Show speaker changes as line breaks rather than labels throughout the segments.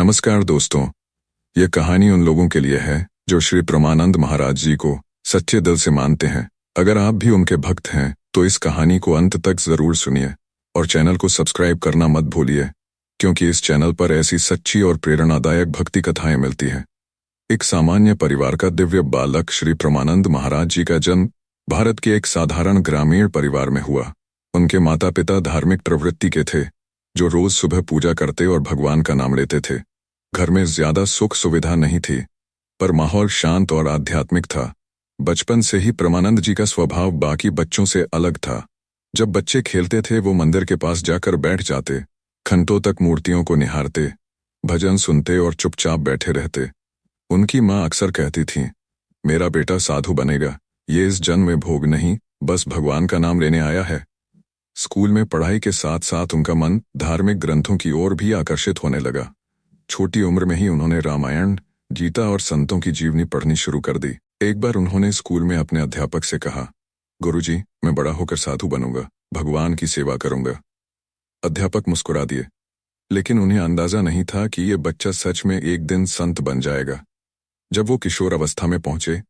नमस्कार दोस्तों, ये कहानी उन लोगों के लिए है जो श्री परमानंद महाराज जी को सच्चे दिल से मानते हैं। अगर आप भी उनके भक्त हैं तो इस कहानी को अंत तक जरूर सुनिए और चैनल को सब्सक्राइब करना मत भूलिए, क्योंकि इस चैनल पर ऐसी सच्ची और प्रेरणादायक भक्ति कथाएं मिलती हैं। एक सामान्य परिवार का दिव्य बालक श्री परमानंद महाराज जी का जन्म भारत के एक साधारण ग्रामीण परिवार में हुआ। उनके माता पिता धार्मिक प्रवृत्ति के थे, जो रोज सुबह पूजा करते और भगवान का नाम लेते थे। घर में ज्यादा सुख सुविधा नहीं थी, पर माहौल शांत और आध्यात्मिक था। बचपन से ही परमानंद जी का स्वभाव बाकी बच्चों से अलग था। जब बच्चे खेलते थे वो मंदिर के पास जाकर बैठ जाते, घंटों तक मूर्तियों को निहारते, भजन सुनते और चुपचाप बैठे रहते। उनकी माँ अक्सर कहती थी, मेरा बेटा साधु बनेगा, ये इस जन्म में भोग नहीं, बस भगवान का नाम लेने आया है। स्कूल में पढ़ाई के साथ साथ उनका मन धार्मिक ग्रंथों की ओर भी आकर्षित होने लगा। छोटी उम्र में ही उन्होंने रामायण, गीता और संतों की जीवनी पढ़नी शुरू कर दी। एक बार उन्होंने स्कूल में अपने अध्यापक से कहा, गुरुजी, मैं बड़ा होकर साधु बनूंगा, भगवान की सेवा करूंगा। अध्यापक मुस्कुरा दिए, लेकिन उन्हें अंदाजा नहीं था कि ये बच्चा सच में एक दिन संत बन जाएगा। जब वो किशोर अवस्था में पहुंचे,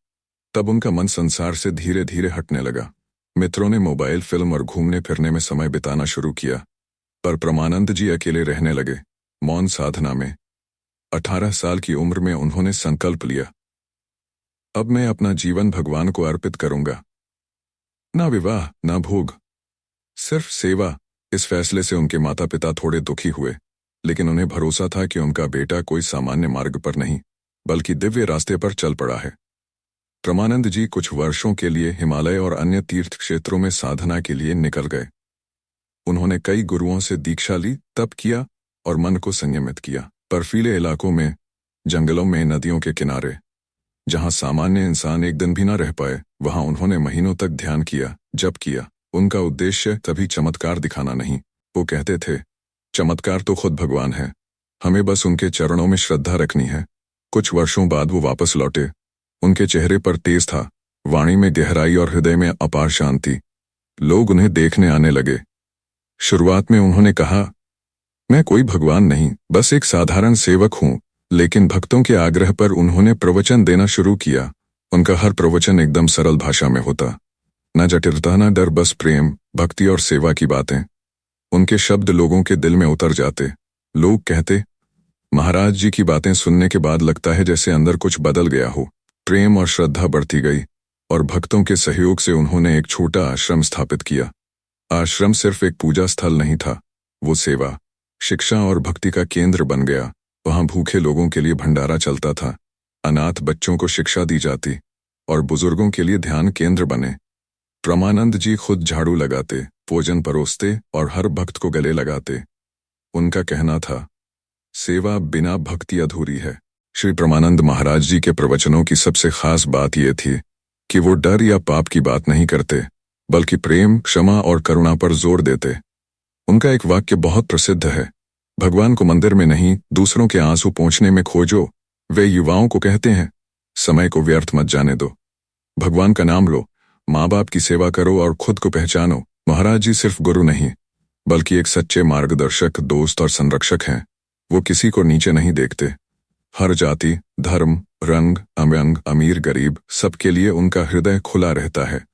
तब उनका मन संसार से धीरे धीरे हटने लगा। मित्रों ने मोबाइल, फिल्म और घूमने फिरने में समय बिताना शुरू किया, पर परमानंद जी अकेले रहने लगे, मौन साधना में। 18 साल की उम्र में उन्होंने संकल्प लिया, अब मैं अपना जीवन भगवान को अर्पित करूंगा। ना विवाह, ना भोग, सिर्फ सेवा। इस फैसले से उनके माता पिता थोड़े दुखी हुए, लेकिन उन्हें भरोसा था कि उनका बेटा कोई सामान्य मार्ग पर नहीं, बल्कि दिव्य रास्ते पर चल पड़ा है। परमानंद जी कुछ वर्षों के लिए हिमालय और अन्य तीर्थ क्षेत्रों में साधना के लिए निकल गए। उन्होंने कई गुरुओं से दीक्षा ली, तप किया और मन को संयमित किया। बर्फीले इलाकों में, जंगलों में, नदियों के किनारे, जहां सामान्य इंसान एक दिन भी न रह पाए, वहां उन्होंने महीनों तक ध्यान किया, जप किया। उनका उद्देश्य तभी चमत्कार दिखाना नहीं। वो कहते थे, चमत्कार तो खुद भगवान है, हमें बस उनके चरणों में श्रद्धा रखनी है। कुछ वर्षों बाद वो वापस लौटे। उनके चेहरे पर तेज था, वाणी में गहराई और हृदय में अपार शांति। लोग उन्हें देखने आने लगे। शुरुआत में उन्होंने कहा, मैं कोई भगवान नहीं, बस एक साधारण सेवक हूं। लेकिन भक्तों के आग्रह पर उन्होंने प्रवचन देना शुरू किया। उनका हर प्रवचन एकदम सरल भाषा में होता, न जटिलता, न डर, बस प्रेम, भक्ति और सेवा की बातें। उनके शब्द लोगों के दिल में उतर जाते। लोग कहते, महाराज जी की बातें सुनने के बाद लगता है जैसे अंदर कुछ बदल गया हो। प्रेम और श्रद्धा बढ़ती गई और भक्तों के सहयोग से उन्होंने एक छोटा आश्रम स्थापित किया। आश्रम सिर्फ एक पूजा स्थल नहीं था, वो सेवा, शिक्षा और भक्ति का केंद्र बन गया। वहां भूखे लोगों के लिए भंडारा चलता था, अनाथ बच्चों को शिक्षा दी जाती और बुजुर्गों के लिए ध्यान केंद्र बने। परमानंद जी खुद झाड़ू लगाते, भोजन परोसते और हर भक्त को गले लगाते। उनका कहना था, सेवा बिना भक्ति अधूरी है। श्री परमानंद महाराज जी के प्रवचनों की सबसे खास बात यह थी कि वो डर या पाप की बात नहीं करते, बल्कि प्रेम, क्षमा और करुणा पर जोर देते। उनका एक वाक्य बहुत प्रसिद्ध है, भगवान को मंदिर में नहीं, दूसरों के आंसू पोंछने में खोजो। वे युवाओं को कहते हैं, समय को व्यर्थ मत जाने दो, भगवान का नाम लो, माँ बाप की सेवा करो और खुद को पहचानो। महाराज जी सिर्फ गुरु नहीं, बल्कि एक सच्चे मार्गदर्शक, दोस्त और संरक्षक हैं। वो किसी को नीचे नहीं देखते। हर जाति, धर्म, रंग, अम्यंग, अमीर, गरीब, सबके लिए उनका हृदय खुला रहता है।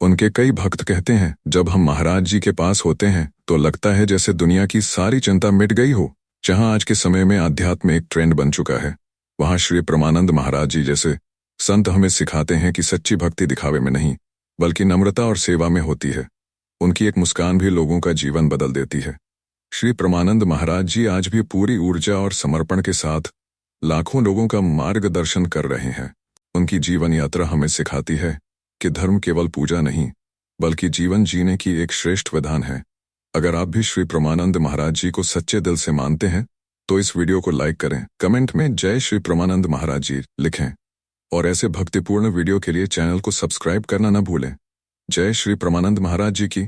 उनके कई भक्त कहते हैं, जब हम महाराज जी के पास होते हैं तो लगता है जैसे दुनिया की सारी चिंता मिट गई हो। जहां आज के समय में अध्यात्म एक ट्रेंड बन चुका है, वहां श्री परमानंद महाराज जी जैसे संत हमें सिखाते हैं कि सच्ची भक्ति दिखावे में नहीं, बल्कि नम्रता और सेवा में होती है। उनकी एक मुस्कान भी लोगों का जीवन बदल देती है। श्री परमानंद महाराज जी आज भी पूरी ऊर्जा और समर्पण के साथ लाखों लोगों का मार्गदर्शन कर रहे हैं। उनकी जीवन यात्रा हमें सिखाती है कि धर्म केवल पूजा नहीं, बल्कि जीवन जीने की एक श्रेष्ठ विधान है। अगर आप भी श्री परमानंद महाराज जी को सच्चे दिल से मानते हैं तो इस वीडियो को लाइक करें, कमेंट में जय श्री परमानंद महाराज जी लिखें और ऐसे भक्तिपूर्ण वीडियो के लिए चैनल को सब्सक्राइब करना न भूलें। जय श्री परमानंद महाराज जी की।